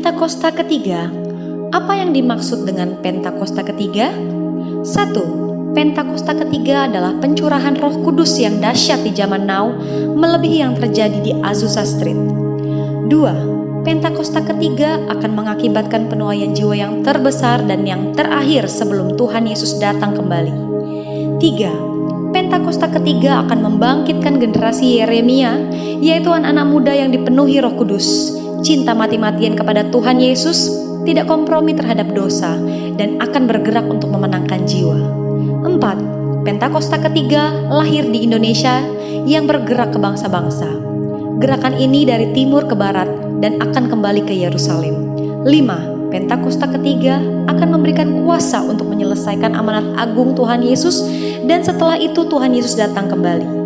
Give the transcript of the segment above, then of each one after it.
Pentakosta ketiga. Apa yang dimaksud dengan Pentakosta ketiga? 1. Pentakosta ketiga adalah pencurahan Roh Kudus yang dahsyat di zaman now, melebihi yang terjadi di Azusa Street. 2. Pentakosta ketiga akan mengakibatkan penuaian jiwa yang terbesar dan yang terakhir sebelum Tuhan Yesus datang kembali. 3. Pentakosta ketiga akan membangkitkan generasi Yeremia, yaitu anak-anak muda yang dipenuhi Roh Kudus, cinta mati-matian kepada Tuhan Yesus, tidak kompromi terhadap dosa, dan akan bergerak untuk memenangkan jiwa. 4. Pentakosta ketiga lahir di Indonesia yang bergerak ke bangsa-bangsa. Gerakan ini dari timur ke barat dan akan kembali ke Yerusalem. 5. Pentakosta ketiga akan memberikan kuasa untuk menyelesaikan amanat agung Tuhan Yesus, dan setelah itu Tuhan Yesus datang kembali.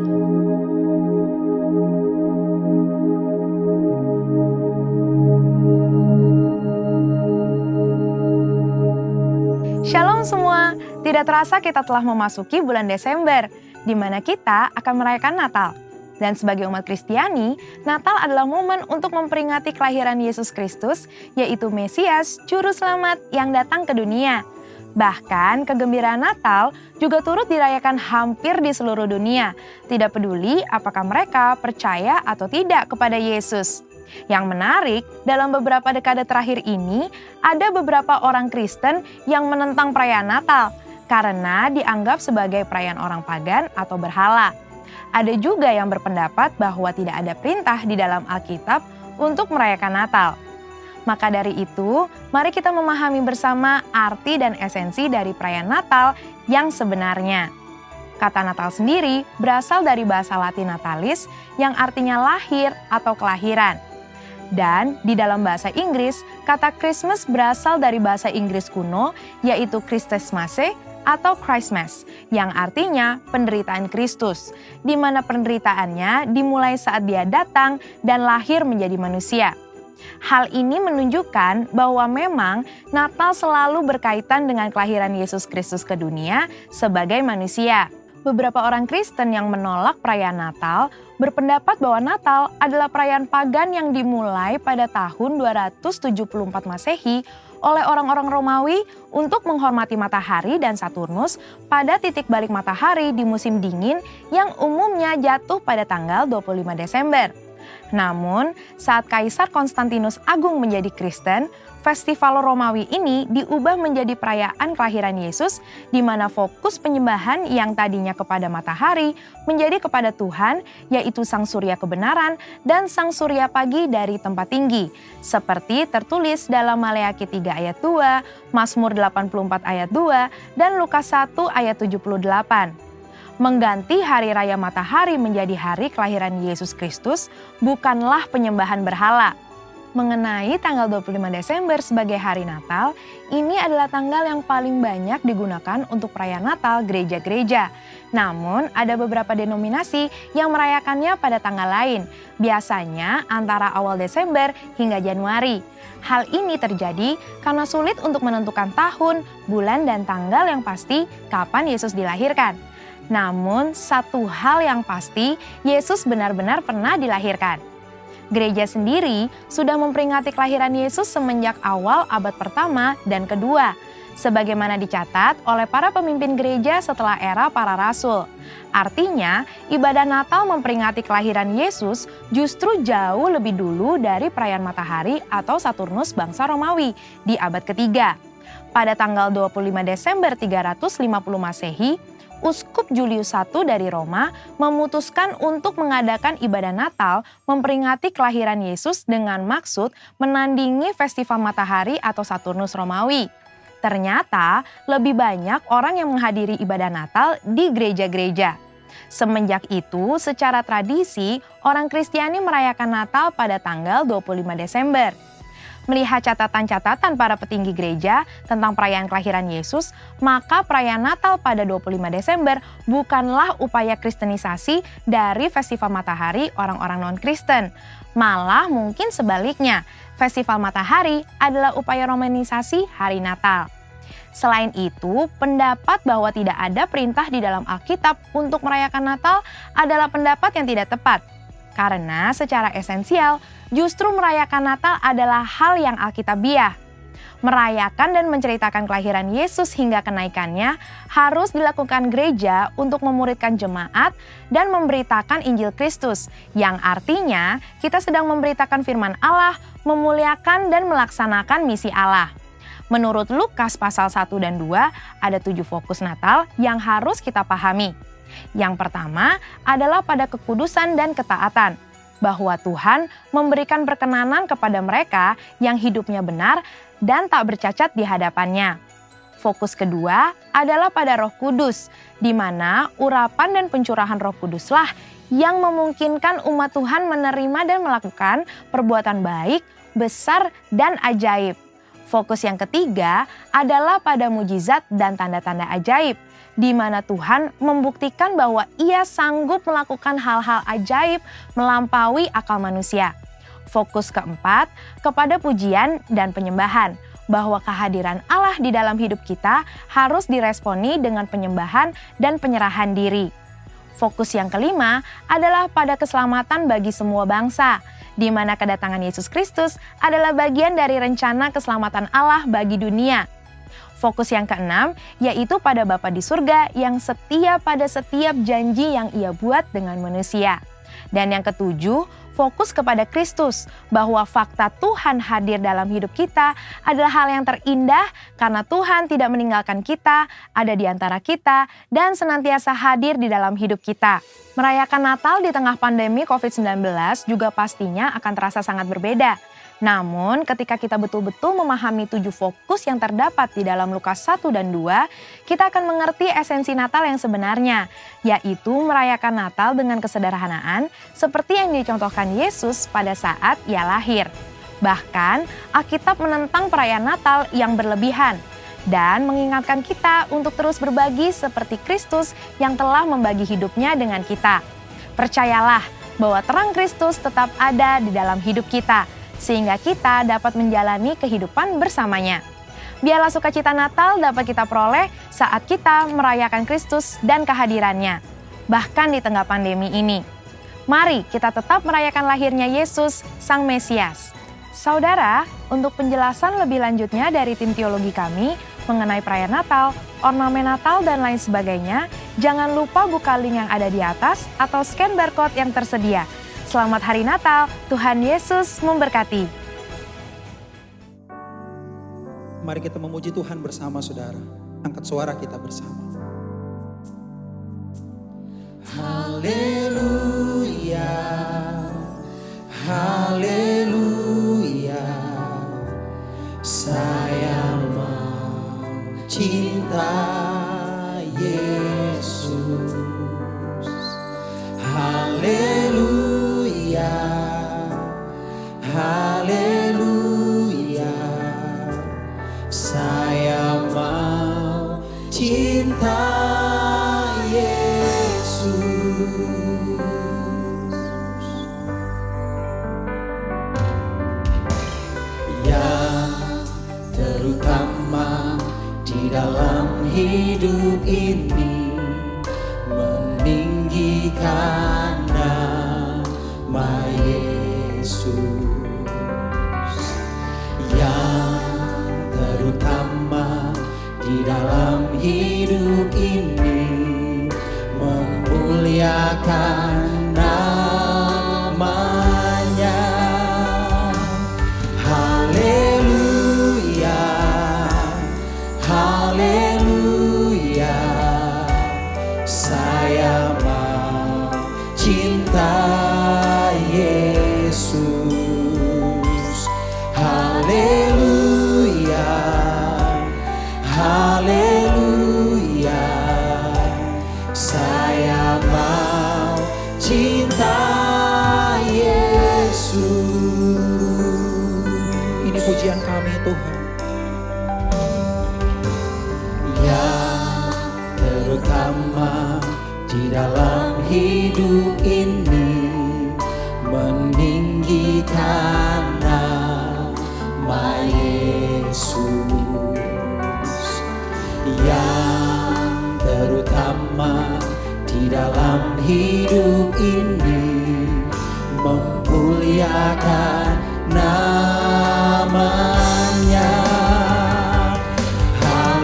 Shalom semua, tidak terasa kita telah memasuki bulan Desember, di mana kita akan merayakan Natal. Dan sebagai umat Kristiani, Natal adalah momen untuk memperingati kelahiran Yesus Kristus, yaitu Mesias, Juru Selamat yang datang ke dunia. Bahkan kegembiraan Natal juga turut dirayakan hampir di seluruh dunia, tidak peduli apakah mereka percaya atau tidak kepada Yesus. Yang menarik, dalam beberapa dekade terakhir ini, ada beberapa orang Kristen yang menentang perayaan Natal karena dianggap sebagai perayaan orang pagan atau berhala. Ada juga yang berpendapat bahwa tidak ada perintah di dalam Alkitab untuk merayakan Natal. Maka dari itu, mari kita memahami bersama arti dan esensi dari perayaan Natal yang sebenarnya. Kata Natal sendiri berasal dari bahasa Latin natalis yang artinya lahir atau kelahiran. Dan di dalam bahasa Inggris, kata Christmas berasal dari bahasa Inggris kuno, yaitu Christmasmasse atau Christmas, yang artinya penderitaan Kristus, di mana penderitaannya dimulai saat dia datang dan lahir menjadi manusia. Hal ini menunjukkan bahwa memang Natal selalu berkaitan dengan kelahiran Yesus Kristus ke dunia sebagai manusia. Beberapa orang Kristen yang menolak perayaan Natal berpendapat bahwa Natal adalah perayaan pagan yang dimulai pada tahun 274 Masehi oleh orang-orang Romawi untuk menghormati matahari dan Saturnus pada titik balik matahari di musim dingin yang umumnya jatuh pada tanggal 25 Desember. Namun, saat Kaisar Konstantinus Agung menjadi Kristen, festival Romawi ini diubah menjadi perayaan kelahiran Yesus, di mana fokus penyembahan yang tadinya kepada matahari menjadi kepada Tuhan, yaitu Sang Surya kebenaran dan Sang Surya pagi dari tempat tinggi, seperti tertulis dalam Maleakhi 3 ayat 2, Mazmur 84 ayat 2, dan Lukas 1 ayat 78. Mengganti hari raya matahari menjadi hari kelahiran Yesus Kristus bukanlah penyembahan berhala. mengenai tanggal 25 Desember sebagai hari Natal, ini adalah tanggal yang paling banyak digunakan untuk perayaan Natal gereja-gereja. Namun, ada beberapa denominasi yang merayakannya pada tanggal lain, biasanya antara awal Desember hingga Januari. Hal ini terjadi karena sulit untuk menentukan tahun, bulan, dan tanggal yang pasti kapan Yesus dilahirkan. Namun, satu hal yang pasti, Yesus benar-benar pernah dilahirkan. Gereja sendiri sudah memperingati kelahiran Yesus semenjak awal abad pertama dan kedua, sebagaimana dicatat oleh para pemimpin gereja setelah era para rasul. Artinya, ibadah Natal memperingati kelahiran Yesus justru jauh lebih dulu dari perayaan matahari atau Saturnus bangsa Romawi di abad ketiga. Pada tanggal 25 Desember 350 Masehi, Uskup Julius I dari Roma memutuskan untuk mengadakan ibadah Natal memperingati kelahiran Yesus dengan maksud menandingi festival matahari atau Saturnus Romawi. Ternyata lebih banyak orang yang menghadiri ibadah Natal di gereja-gereja. Semenjak itu, secara tradisi, orang Kristiani merayakan Natal pada tanggal 25 Desember. Melihat catatan-catatan para petinggi gereja tentang perayaan kelahiran Yesus, maka perayaan Natal pada 25 Desember bukanlah upaya kristenisasi dari festival matahari orang-orang non-Kristen. Malah mungkin sebaliknya, festival matahari adalah upaya romanisasi hari Natal. Selain itu, pendapat bahwa tidak ada perintah di dalam Alkitab untuk merayakan Natal adalah pendapat yang tidak tepat. Karena secara esensial, justru merayakan Natal adalah hal yang alkitabiah. Merayakan dan menceritakan kelahiran Yesus hingga kenaikannya harus dilakukan gereja untuk memuridkan jemaat dan memberitakan Injil Kristus, yang artinya kita sedang memberitakan firman Allah, memuliakan dan melaksanakan misi Allah. Menurut Lukas pasal 1 dan 2, ada 7 fokus Natal yang harus kita pahami. Yang pertama adalah pada kekudusan dan ketaatan, bahwa Tuhan memberikan perkenanan kepada mereka yang hidupnya benar dan tak bercacat di hadapannya. Fokus kedua adalah pada Roh Kudus, di mana urapan dan pencurahan Roh Kuduslah yang memungkinkan umat Tuhan menerima dan melakukan perbuatan baik, besar, dan ajaib. Fokus yang ketiga adalah pada mujizat dan tanda-tanda ajaib, di mana Tuhan membuktikan bahwa Ia sanggup melakukan hal-hal ajaib melampaui akal manusia. Fokus keempat kepada pujian dan penyembahan, bahwa kehadiran Allah di dalam hidup kita harus diresponi dengan penyembahan dan penyerahan diri. Fokus yang kelima adalah pada keselamatan bagi semua bangsa, di mana kedatangan Yesus Kristus adalah bagian dari rencana keselamatan Allah bagi dunia. Fokus yang keenam yaitu pada Bapa di surga yang setia pada setiap janji yang Ia buat dengan manusia. Dan yang ketujuh, fokus kepada Kristus, bahwa fakta Tuhan hadir dalam hidup kita adalah hal yang terindah karena Tuhan tidak meninggalkan kita, ada di antara kita, dan senantiasa hadir di dalam hidup kita. Merayakan Natal di tengah pandemi COVID-19 juga pastinya akan terasa sangat berbeda. Namun, ketika kita betul-betul memahami 7 fokus yang terdapat di dalam Lukas 1 dan 2, kita akan mengerti esensi Natal yang sebenarnya, yaitu merayakan Natal dengan kesederhanaan seperti yang dicontohkan Yesus pada saat Ia lahir. Bahkan, Alkitab menentang perayaan Natal yang berlebihan dan mengingatkan kita untuk terus berbagi seperti Kristus yang telah membagi hidupnya dengan kita. Percayalah bahwa terang Kristus tetap ada di dalam hidup kita, sehingga kita dapat menjalani kehidupan bersamanya. Biarlah sukacita Natal dapat kita peroleh saat kita merayakan Kristus dan kehadirannya, bahkan di tengah pandemi ini. Mari kita tetap merayakan lahirnya Yesus, Sang Mesias. Saudara, untuk penjelasan lebih lanjutnya dari tim teologi kami mengenai perayaan Natal, ornamen Natal, dan lain sebagainya, jangan lupa buka link yang ada di atas atau scan barcode yang tersedia. Selamat Hari Natal, Tuhan Yesus memberkati. Mari kita memuji Tuhan bersama, saudara. Angkat suara kita bersama. Haleluya, haleluya. Saya mau cinta Yesus. Haleluya, haleluya. dalam hidup ini, meninggikan nama Yesus. Yang terutama di dalam hidup ini, memuliakan namanya. Haleluya, haleluya, saya mau cinta Yesus. Haleluya, haleluya, saya mau cinta Yesus. Ini pujian kami Tuhan. Yang terutama di dalam hidup ini, meninggikan nama Yesus. Yang terutama di dalam hidup ini, memuliakan namanya.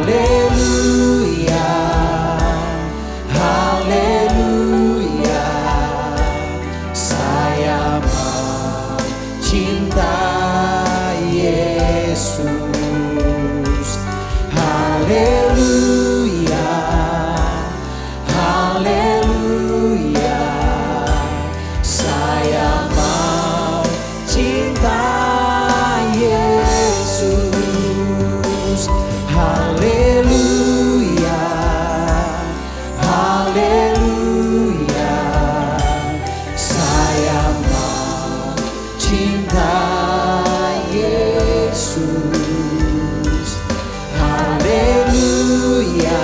Haleluya, haleluya, saya mau cinta Yesus. Haleluya, haleluya, saya mau cinta Yesus. Haleluya, haleluya, saya mau cinta Yesus. Haleluya,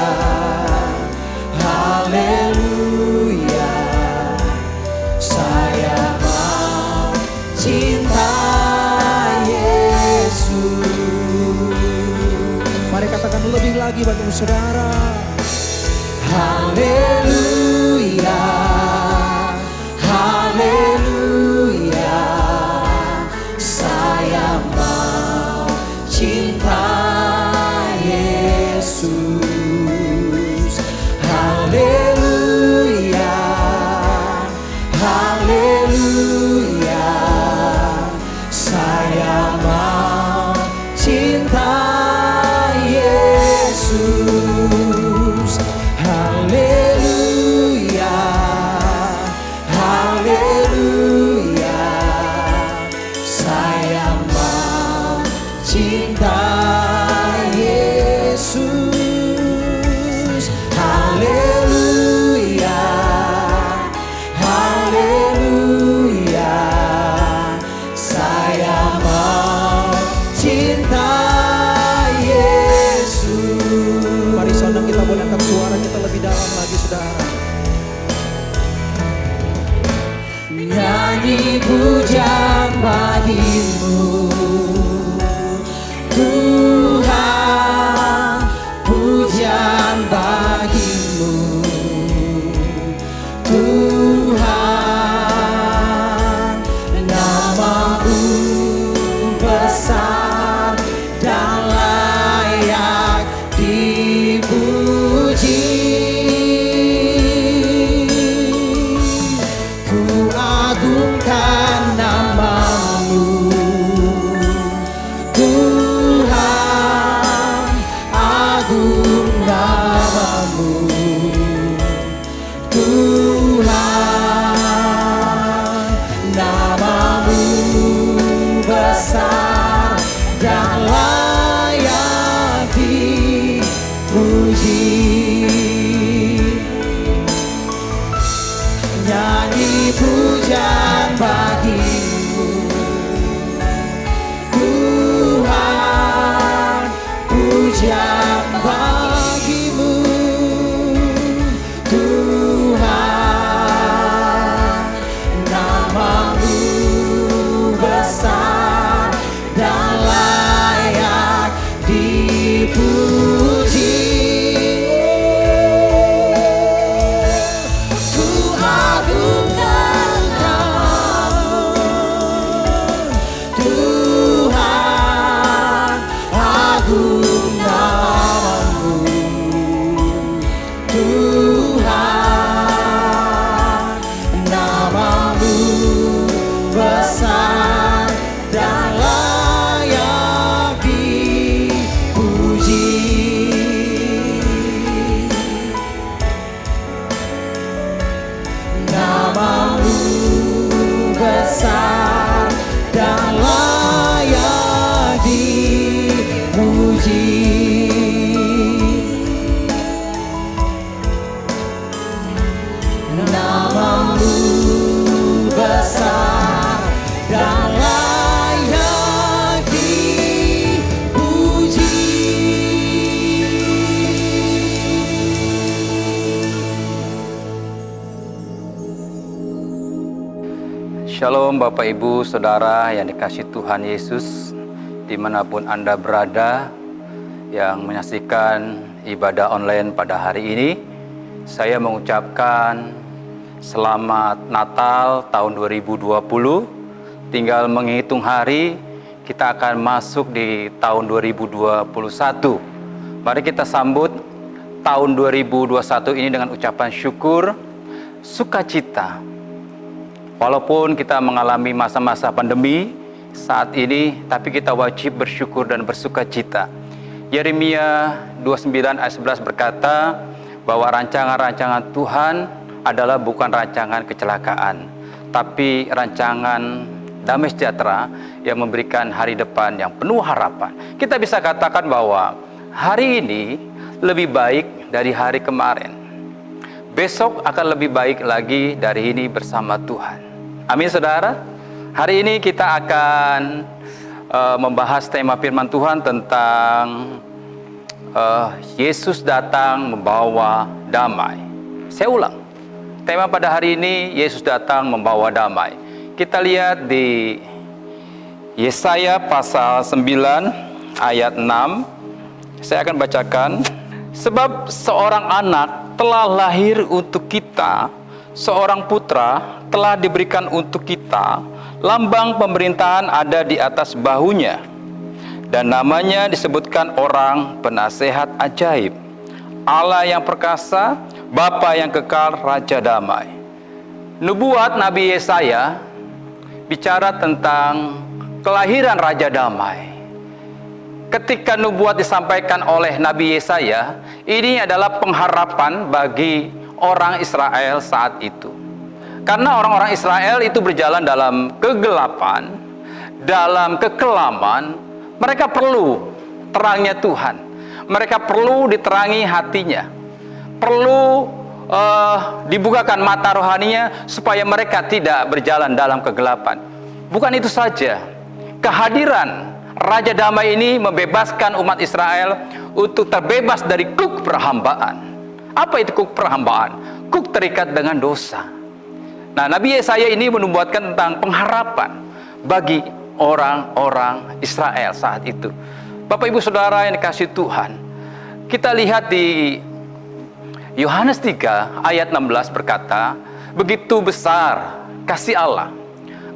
haleluya, saya mau cinta Yesus. Mari katakan lebih lagi bagi saudara. Haleluya, haleluya, saya mau cinta Yesus. Haleluya, haleluya, saya mau cinta Yesus. Haleluya, haleluya, saya mau cinta Yesus. Haleluya, haleluya, saya mau cinta Yesus. Mari saudara kita boleh angkat suara kita lebih dalam lagi saudara. Nyanyi pujian bagimu Tuhan, pujian bagimu Tuhan. Namamu besar dan layak dipuji. Ku agungkan namamu Shalom Bapak Ibu Saudara yang dikasihi Tuhan Yesus, dimanapun Anda berada yang menyaksikan ibadah online pada hari ini. Saya mengucapkan selamat Natal tahun 2020. Tinggal menghitung hari, kita akan masuk di tahun 2021. Mari kita sambut tahun 2021 ini dengan ucapan syukur, sukacita. Walaupun kita mengalami masa-masa pandemi saat ini, tapi kita wajib bersyukur dan bersukacita. Yeremia 29 ayat 11 berkata bahwa rancangan-rancangan Tuhan adalah bukan rancangan kecelakaan, tapi rancangan damai sejahtera yang memberikan hari depan yang penuh harapan. Kita bisa katakan bahwa hari ini lebih baik dari hari kemarin. Besok akan lebih baik lagi dari ini bersama Tuhan. Amin saudara. Hari ini kita akan membahas tema firman Tuhan tentang Yesus datang membawa damai. Saya ulang. Tema pada hari ini, Yesus datang membawa damai. Kita lihat di Yesaya pasal 9 ayat 6. Saya akan bacakan. Sebab seorang anak telah lahir untuk kita, seorang putra telah diberikan untuk kita, lambang pemerintahan ada di atas bahunya, dan namanya disebutkan orang penasehat ajaib, Allah yang perkasa, Bapa yang kekal, Raja damai. Nubuat Nabi Yesaya bicara tentang kelahiran Raja damai. Ketika nubuat disampaikan oleh Nabi Yesaya, ini adalah pengharapan bagi orang Israel saat itu. Karena orang-orang Israel itu berjalan dalam kegelapan, dalam kekelaman. Mereka perlu terangnya Tuhan. Mereka perlu diterangi hatinya. Perlu dibukakan mata rohaninya supaya mereka tidak berjalan dalam kegelapan. Bukan itu saja. Kehadiran Raja Damai ini membebaskan umat Israel untuk terbebas dari kuk perhambaan. Apa itu kuk perhambaan? Kuk terikat dengan dosa. Nah, Nabi Yesaya ini menubuatkan tentang pengharapan bagi orang-orang Israel saat itu. Bapak Ibu Saudara yang dikasihi Tuhan, kita lihat di Yohanes 3 ayat 16 berkata, begitu besar kasih Allah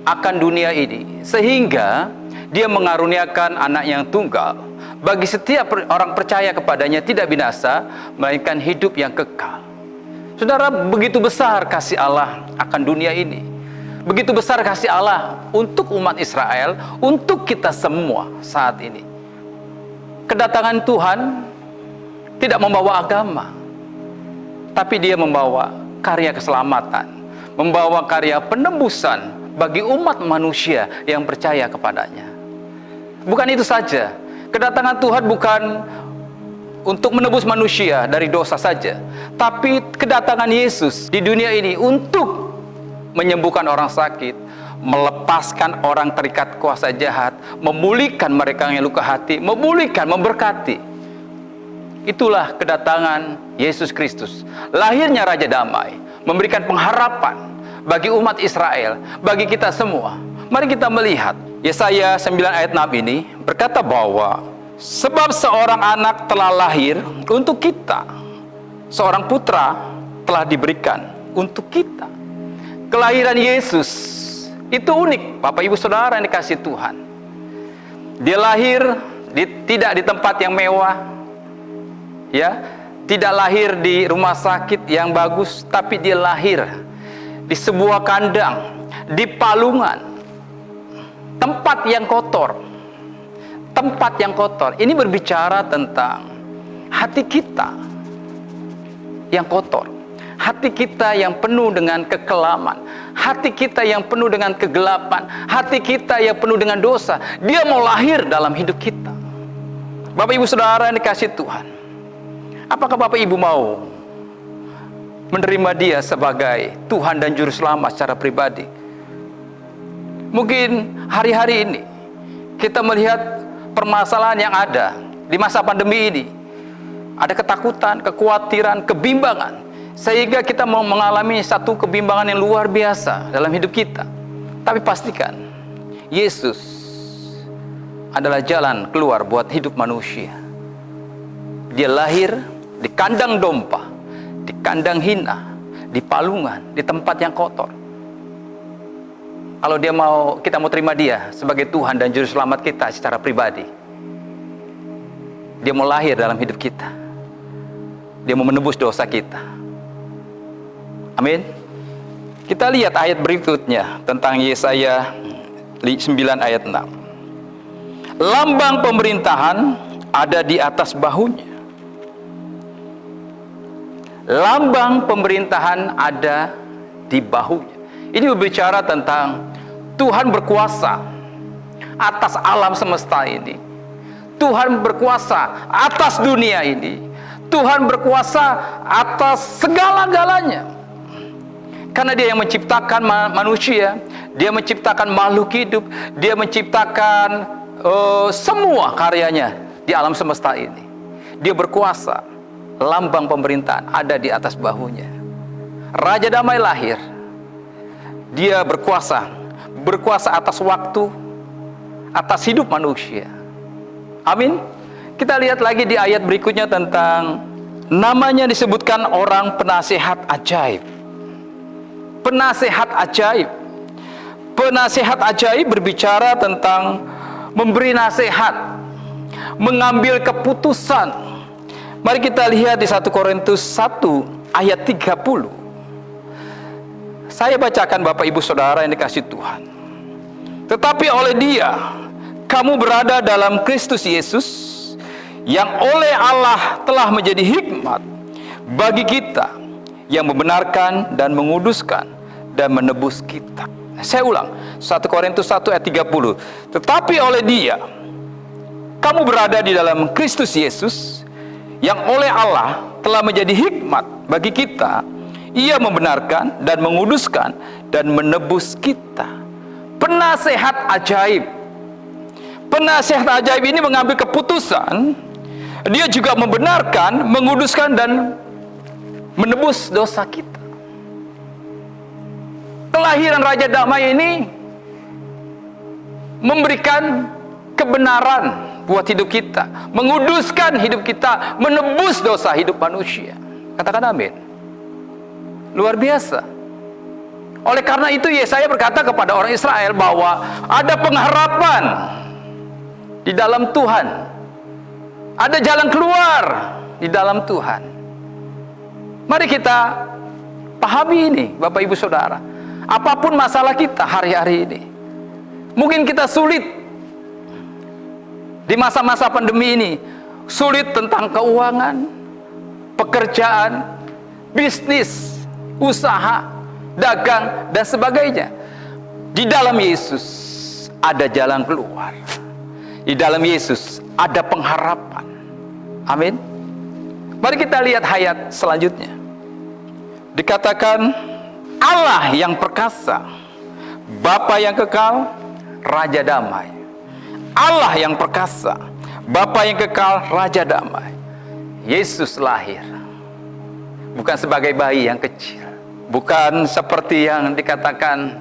akan dunia ini, sehingga Dia mengaruniakan anak yang tunggal, bagi setiap orang percaya kepadanya tidak binasa, melainkan hidup yang kekal. Saudara, begitu besar kasih Allah akan dunia ini. Begitu besar kasih Allah untuk umat Israel, untuk kita semua saat ini. Kedatangan Tuhan tidak membawa agama, tapi Dia membawa karya keselamatan, membawa karya penebusan bagi umat manusia yang percaya kepadanya. Bukan itu saja, kedatangan Tuhan bukan untuk menebus manusia dari dosa saja, tapi kedatangan Yesus di dunia ini untuk menyembuhkan orang sakit, melepaskan orang terikat kuasa jahat, memulihkan mereka yang luka hati, memulihkan, memberkati. Itulah kedatangan Yesus Kristus, lahirnya Raja Damai, memberikan pengharapan bagi umat Israel, bagi kita semua. Mari kita melihat Yesaya 9 ayat 6 ini berkata bahwa sebab seorang anak telah lahir untuk kita, seorang putra telah diberikan untuk kita. Kelahiran Yesus itu unik, Bapak Ibu Saudara yang dikasihi Tuhan. Dia lahir tidak di tempat yang mewah, ya, tidak lahir di rumah sakit yang bagus, tapi dia lahir di sebuah kandang, di palungan, tempat yang kotor. Tempat yang kotor. Ini berbicara tentang hati kita yang kotor. Hati kita yang penuh dengan kekelaman. Hati kita yang penuh dengan kegelapan. Hati kita yang penuh dengan dosa. Dia mau lahir dalam hidup kita. Bapak Ibu Saudara yang dikasihi Tuhan, apakah Bapak Ibu mau menerima Dia sebagai Tuhan dan Juru Selamat secara pribadi? Mungkin hari-hari ini kita melihat permasalahan yang ada di masa pandemi ini. Ada ketakutan, kekhawatiran, kebimbangan, sehingga kita mengalami satu kebimbangan yang luar biasa dalam hidup kita. Tapi pastikan Yesus adalah jalan keluar buat hidup manusia. Dia lahir di kandang domba, di kandang hina, di palungan, di tempat yang kotor. Kalau kita mau terima dia sebagai Tuhan dan Juru Selamat kita secara pribadi, dia mau lahir dalam hidup kita. Dia mau menebus dosa kita. Amin. Kita lihat ayat berikutnya tentang Yesaya 9 ayat 6. Lambang pemerintahan ada di atas bahunya. Lambang pemerintahan ada di bahunya. Ini berbicara tentang Tuhan berkuasa atas alam semesta ini. Tuhan berkuasa atas dunia ini. Tuhan berkuasa atas segala-galanya. Karena dia yang menciptakan manusia, dia menciptakan makhluk hidup, dia menciptakan semua karyanya di alam semesta ini. Dia berkuasa, lambang pemerintahan ada di atas bahunya. Raja damai lahir, dia berkuasa atas waktu, atas hidup manusia. Amin. Kita lihat lagi di ayat berikutnya tentang namanya disebutkan orang penasehat ajaib. Penasehat ajaib. Penasehat ajaib berbicara tentang memberi nasihat, mengambil keputusan. Mari kita lihat di 1 Korintus 1 ayat 30. Saya bacakan Bapak Ibu Saudara yang dikasihi Tuhan. Tetapi oleh Dia kamu berada dalam Kristus Yesus, yang oleh Allah telah menjadi hikmat bagi kita, yang membenarkan dan menguduskan dan menebus kita. Saya ulang, 1 Korintus 1 ayat 30. Tetapi oleh Dia kamu berada di dalam Kristus Yesus, yang oleh Allah telah menjadi hikmat bagi kita. Ia membenarkan dan menguduskan dan menebus kita. Penasehat ajaib. Penasehat ajaib ini mengambil keputusan. Dia juga membenarkan, menguduskan dan menebus dosa kita. Kelahiran Raja Damai ini memberikan kebenaran buat hidup kita, menguduskan hidup kita, menebus dosa hidup manusia. Katakan amin. Luar biasa. Oleh karena itu Yesaya berkata kepada orang Israel bahwa ada pengharapan di dalam Tuhan. Ada jalan keluar di dalam Tuhan. Mari kita pahami ini, Bapak Ibu Saudara. Apapun masalah kita hari-hari ini, mungkin kita sulit di masa-masa pandemi ini, sulit tentang keuangan, pekerjaan, bisnis, usaha, dagang, dan sebagainya. Di dalam Yesus ada jalan keluar. Di dalam Yesus ada pengharapan. Amin. Mari kita lihat ayat selanjutnya. Dikatakan Allah yang perkasa, Bapa yang kekal, Raja damai. Allah yang perkasa, Bapa yang kekal, Raja damai. Yesus lahir bukan sebagai bayi yang kecil, bukan seperti yang dikatakan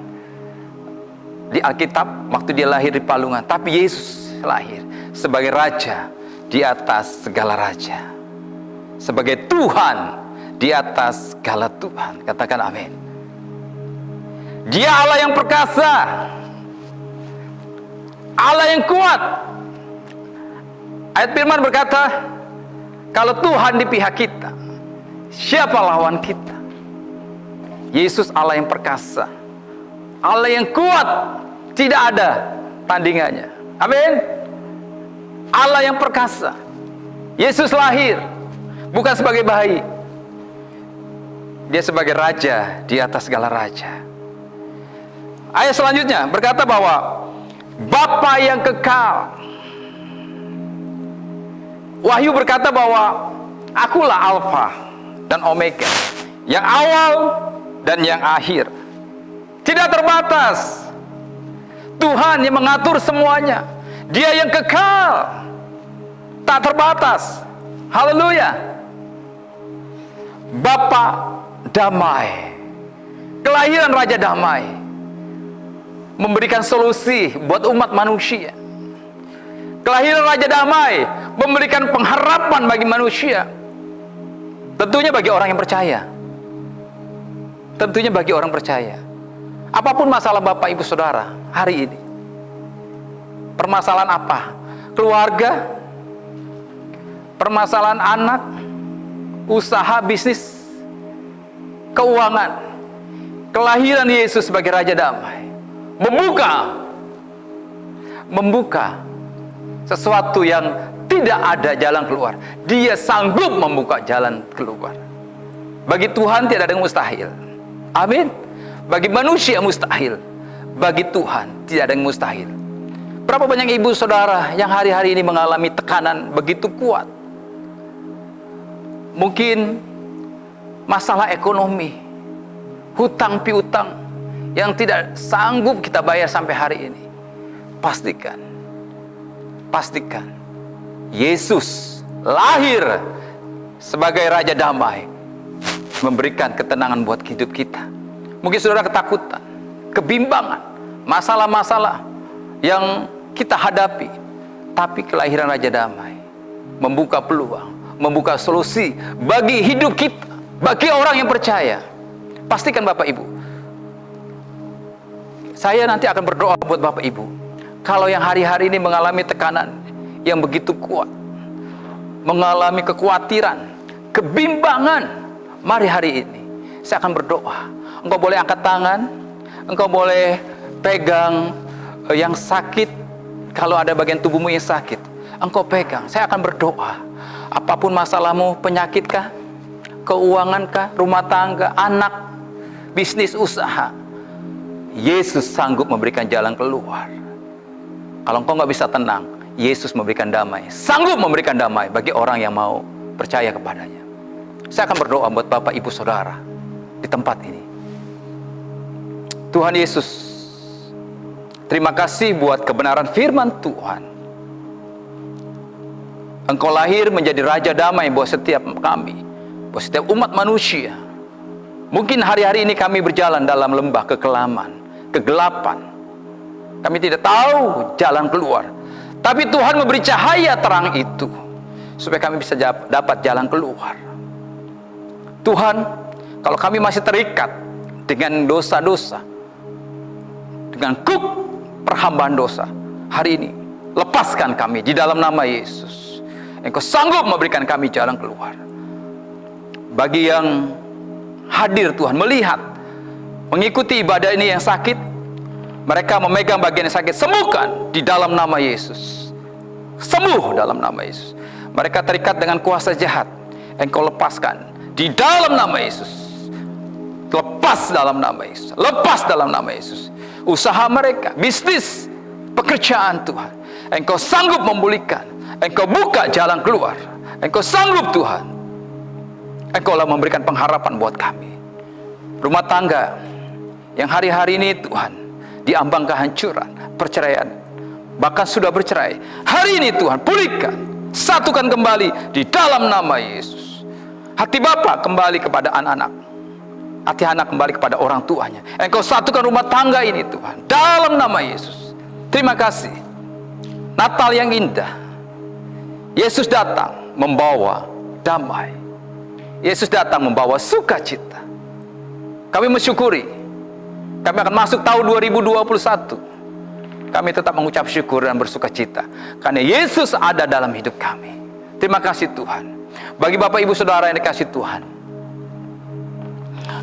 di Alkitab waktu dia lahir di palungan, tapi Yesus lahir sebagai Raja di atas segala raja, sebagai Tuhan di atas segala Tuhan. Katakan amin. Dia Allah yang perkasa, Allah yang kuat. Ayat firman berkata, kalau Tuhan di pihak kita, siapa lawan kita? Yesus Allah yang perkasa, Allah yang kuat, tidak ada tandingannya. Amin. Allah yang perkasa. Yesus lahir bukan sebagai bayi, dia sebagai Raja di atas segala raja. Ayat selanjutnya berkata bahwa Bapa yang kekal. Wahyu berkata bahwa akulah Alfa dan Omega, yang awal dan yang akhir. Tidak terbatas. Tuhan yang mengatur semuanya. Dia yang kekal, tak terbatas. Haleluya. Bapa damai, kelahiran Raja damai, memberikan solusi buat umat manusia. Kelahiran Raja Damai memberikan pengharapan bagi manusia. Tentunya bagi orang yang percaya. Tentunya bagi orang percaya. Apapun masalah Bapak Ibu Saudara hari ini, permasalahan apa? Keluarga, permasalahan anak, usaha, bisnis, keuangan. Kelahiran Yesus sebagai Raja Damai membuka sesuatu yang tidak ada jalan keluar. Dia sanggup membuka jalan keluar. Bagi Tuhan tidak ada yang mustahil. Amin. Bagi manusia mustahil, bagi Tuhan tidak ada yang mustahil. Berapa banyak ibu saudara yang hari-hari ini mengalami tekanan begitu kuat? Mungkin masalah ekonomi, hutang piutang yang tidak sanggup kita bayar sampai hari ini. Pastikan Yesus lahir sebagai Raja Damai, memberikan ketenangan buat hidup kita. Mungkin saudara ketakutan, kebimbangan, masalah-masalah yang kita hadapi, tapi kelahiran Raja Damai membuka peluang, membuka solusi bagi hidup kita, bagi orang yang percaya. Pastikan Bapak Ibu, saya nanti akan berdoa buat Bapak Ibu. Kalau yang hari-hari ini mengalami tekanan yang begitu kuat, mengalami kekhawatiran, kebimbangan, mari hari ini saya akan berdoa. Engkau boleh angkat tangan, engkau boleh pegang yang sakit. Kalau ada bagian tubuhmu yang sakit, engkau pegang. Saya akan berdoa. Apapun masalahmu, penyakitkah, keuangankah, rumah tangga, anak, bisnis, usaha, Yesus sanggup memberikan jalan keluar. Kalau engkau nggak bisa tenang, Yesus memberikan damai, sanggup memberikan damai bagi orang yang mau percaya kepadanya. Saya akan berdoa buat Bapak Ibu Saudara di tempat ini. Tuhan Yesus, terima kasih buat kebenaran firman Tuhan. Engkau lahir menjadi Raja Damai buat setiap kami, buat setiap umat manusia. Mungkin hari-hari ini kami berjalan dalam lembah kekelaman, kegelapan. Kami tidak tahu jalan keluar. Tapi Tuhan memberi cahaya terang itu, supaya kami bisa dapat jalan keluar. Tuhan, kalau kami masih terikat dengan dosa-dosa, dengan kuk perhambaan dosa, hari ini lepaskan kami di dalam nama Yesus. Engkau sanggup memberikan kami jalan keluar. Bagi yang hadir Tuhan, melihat, mengikuti ibadah ini yang sakit, mereka memegang bagian yang sakit, sembuhkan di dalam nama Yesus. Sembuh dalam nama Yesus. Mereka terikat dengan kuasa jahat, engkau lepaskan di dalam nama Yesus. Lepas dalam nama Yesus. Lepas dalam nama Yesus. Usaha mereka, bisnis, pekerjaan Tuhan, engkau sanggup memulihkan. Engkau buka jalan keluar. Engkau sanggup Tuhan. Engkau lah memberikan pengharapan buat kami. Rumah tangga yang hari-hari ini Tuhan diambang kehancuran, perceraian, bahkan sudah bercerai, hari ini Tuhan pulihkan, satukan kembali di dalam nama Yesus. Hati Bapa kembali kepada anak-anak, hati anak kembali kepada orang tuanya. Engkau satukan rumah tangga ini Tuhan, dalam nama Yesus. Terima kasih, Natal yang indah. Yesus datang membawa damai, Yesus datang membawa sukacita. Kami mensyukuri, kami akan masuk tahun 2021. Kami tetap mengucap syukur dan bersuka cita karena Yesus ada dalam hidup kami. Terima kasih Tuhan. Bagi Bapak Ibu Saudara yang dikasih Tuhan,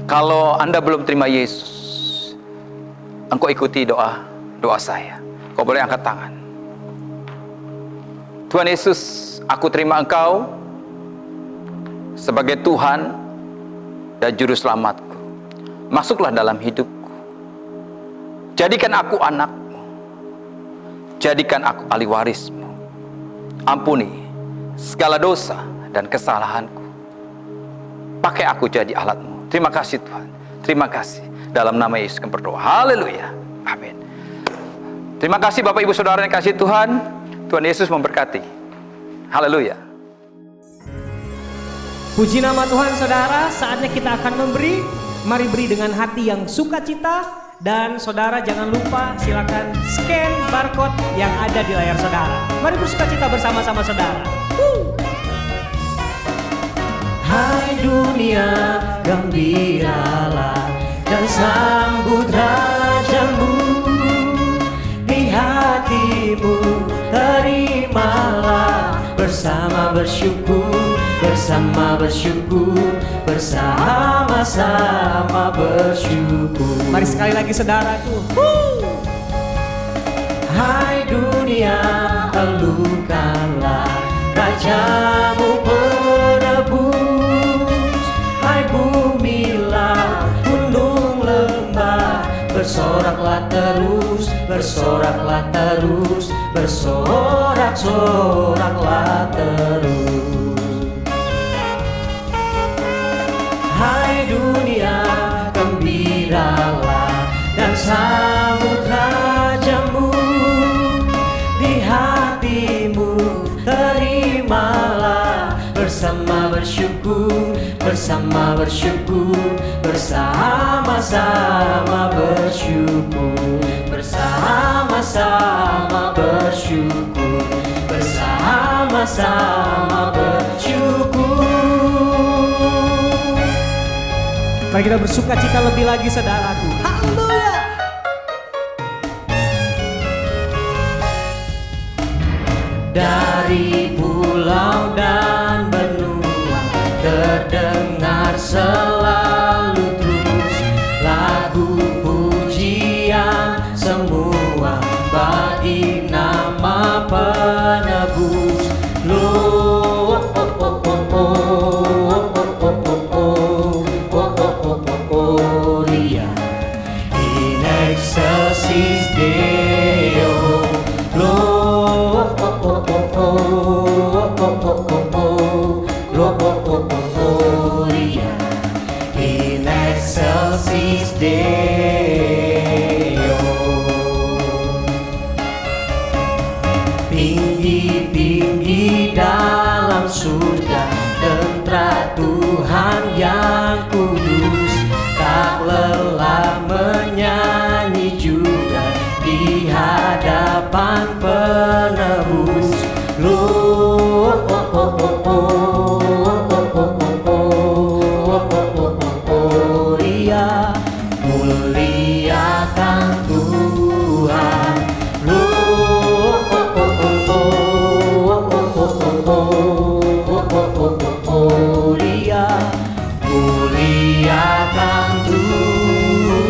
kalau Anda belum terima Yesus, engkau ikuti doa saya. Kau boleh angkat tangan. Tuhan Yesus, aku terima Engkau sebagai Tuhan dan Juru Selamatku. Masuklah dalam hidupku. Jadikan aku anak-Mu. Jadikan aku ahli waris-Mu. Ampuni segala dosa dan kesalahanku. Pakai aku jadi alat-Mu. Terima kasih Tuhan. Terima kasih. Dalam nama Yesus kami berdoa. Haleluya. Amin. Terima kasih Bapak Ibu Saudara yang kasih Tuhan. Tuhan Yesus memberkati. Haleluya. Puji nama Tuhan saudara, saatnya kita akan memberi. Mari beri dengan hati yang sukacita, Dan saudara jangan lupa silakan scan barcode yang ada di layar saudara. Mari bersukacita bersama-sama saudara. Hai dunia, gembiralah dan sambut rajamu. Di hatimu terimalah bersama bersyukur, bersama-sama bersyukur. Mari sekali lagi saudaraku. Hai dunia, elukanlah Rajamu penebus. Hai bumi, laut, gunung, lembah, bersoraklah terus, bersoraklah terus, bersorak-soraklah terus. Hai dunia, gembiralah dan sambut rajamu. Di hatimu terimalah bersama bersyukur, bersama-sama bersyukur, bersama-sama bersyukur, bersama-sama bersyukur. Mari kita bersukacita lebih lagi saudaraku. Haleluya. Dari pulau dan benua terdengar selalu terus lagu pujian semua bagi nama penebus. Gloria in excelsis Deo. Gloria in excelsis Deo. Tinggi-tinggi dalam surga tentara Tuhan yang kudus, tak lelah menyanyi juga di hadapan penebus. Gloria, muliakan Tuhan. Gloria, muliakan Tuhan.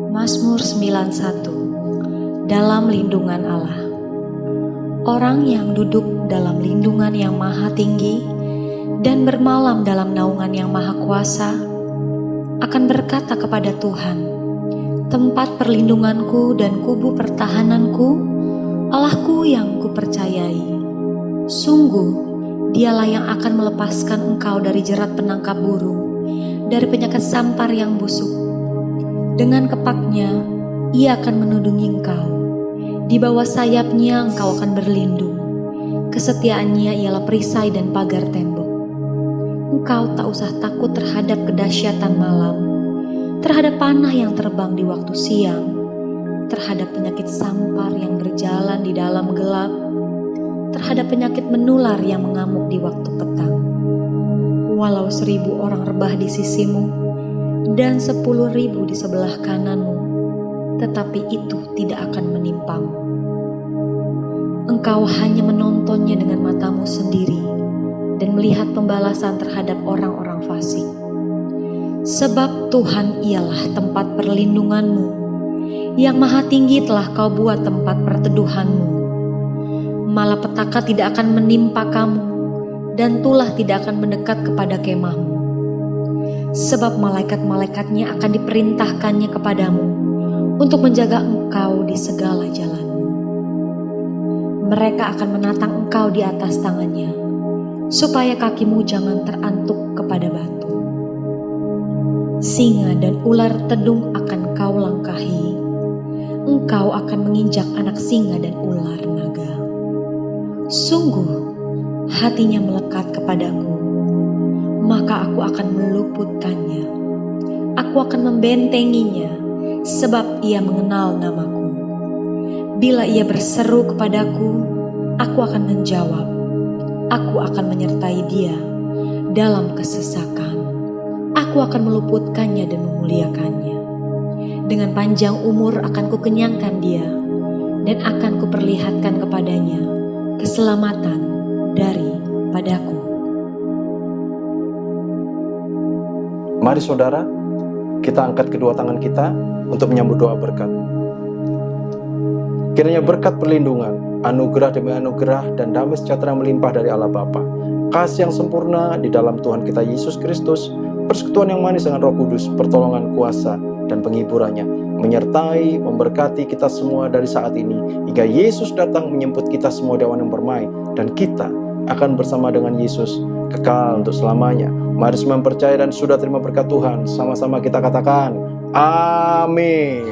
Mazmur 91. Dalam lindungan Allah. Orang yang duduk dalam lindungan yang maha tinggi dan bermalam dalam naungan yang maha kuasa akan berkata kepada Tuhan, tempat perlindunganku dan kubu pertahananku, Allahku yang kupercayai. Sungguh, dialah yang akan melepaskan engkau dari jerat penangkap burung, dari penyakit sampar yang busuk. Dengan kepaknya, ia akan menudungi engkau. Di bawah sayapnya engkau akan berlindung. Kesetiaannya ialah perisai dan pagar tembok. Engkau tak usah takut terhadap kedahsyatan malam, terhadap panah yang terbang di waktu siang, terhadap penyakit sampar yang berjalan di dalam gelap, terhadap penyakit menular yang mengamuk di waktu petang. Walau 1000 orang rebah di sisimu dan 10.000 di sebelah kananmu, tetapi itu tidak akan menimpamu. Engkau hanya menontonnya dengan matamu sendiri dan melihat pembalasan terhadap orang-orang fasik. Sebab Tuhan ialah tempat perlindunganmu, yang maha tinggi telah kau buat tempat perteduhanmu. Malapetaka tidak akan menimpa kamu, dan tulah tidak akan mendekat kepada kemahmu. Sebab malaikat-malaikatnya akan diperintahkannya kepadamu untuk menjaga engkau di segala jalanmu. Mereka akan menatang engkau di atas tangannya, supaya kakimu jangan terantuk kepada batu. Singa dan ular tedung akan kau langkahi. Engkau akan menginjak anak singa dan ular naga. Sungguh, hatinya melekat kepadaku. maka aku akan meluputkannya. Aku akan membentenginya, sebab ia mengenal namaku. Bila ia berseru kepadaku, aku akan menjawab. Aku akan menyertai dia dalam kesesakan. Aku akan meluputkannya dan memuliakannya. Dengan panjang umur akan kukenyangkan dia, dan akan kuperlihatkan kepadanya keselamatan daripadaku. Mari saudara, kita angkat kedua tangan kita untuk menyambut doa berkat. Kiranya berkat perlindungan, anugerah demi anugerah, dan damai sejahtera melimpah dari Allah Bapa, kasih yang sempurna di dalam Tuhan kita Yesus Kristus, persekutuan yang manis dengan Roh Kudus, pertolongan kuasa dan penghiburannya, menyertai, memberkati kita semua dari saat ini, hingga Yesus datang menjemput kita semua di awan yang permai, dan kita akan bersama dengan Yesus kekal untuk selamanya. Mari semua percaya dan sudah terima berkat Tuhan, sama-sama kita katakan, amin.